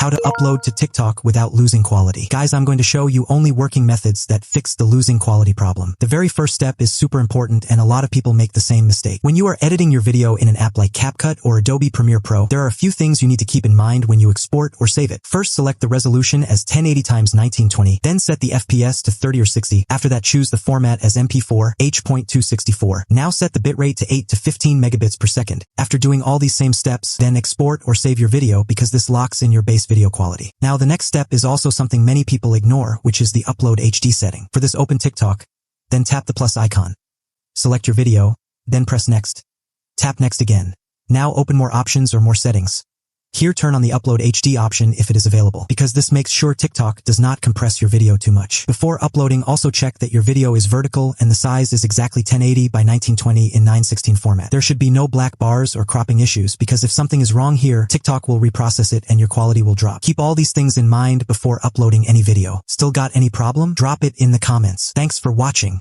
How to upload to TikTok without losing quality. Guys, I'm going to show you only working methods that fix the losing quality problem. The very first step is super important and a lot of people make the same mistake. When you are editing your video in an app like CapCut or Adobe Premiere Pro, there are a few things you need to keep in mind when you export or save it. First, select the resolution as 1080x1920, then set the FPS to 30 or 60. After that, choose the format as MP4, H.264. Now set the bitrate to 8 to 15 megabits per second. After doing all these same steps, then export or save your video because this locks in your base video quality. Now the next step is also something many people ignore, which is the Upload HD setting. For this, open TikTok, then tap the plus icon. Select your video, then press Next. Tap Next again. Now open more options or more settings. Here turn on the Upload HD option if it is available, because this makes sure TikTok does not compress your video too much. Before uploading, also check that your video is vertical and the size is exactly 1080 by 1920 in 916 format. There should be no black bars or cropping issues, because if something is wrong here, TikTok will reprocess it and your quality will drop. Keep all these things in mind before uploading any video. Still got any problem? Drop it in the comments. Thanks for watching.